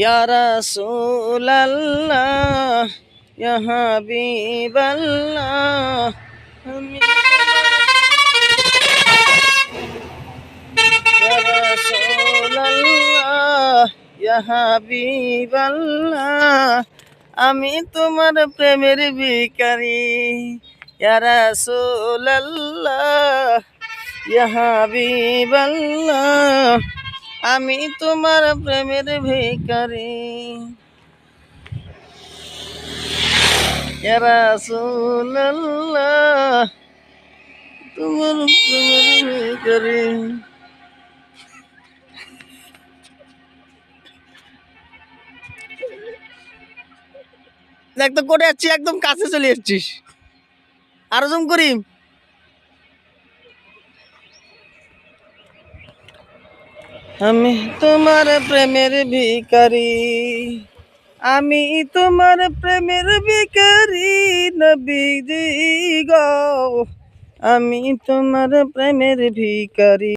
ইয়া রাসূলাল্লাহ ইয়া হাবিবাল্লাহ আমি ইয়া রাসূলাল্লাহ ইয়া হাবিবাল্লাহ আমি তোমার প্রেমের ভিখারি ইয়া রাসূলাল্লাহ ইয়া হাবিবাল্লাহ আমি তোমার প্রেমের ভিখারি ইয়া রাসূলাল্লাহ তোমার প্রেমের ভিখারি। দেখ তো করে যাচ্ছি, একদম কাছে চলে যাচ্ছিস, আরো জুম করি। আমি তোমার প্রেমের ভিখারি, আমি তোমার প্রেমের ভিখারি নবীজি গো, আমি তোমার প্রেমের ভিখারি।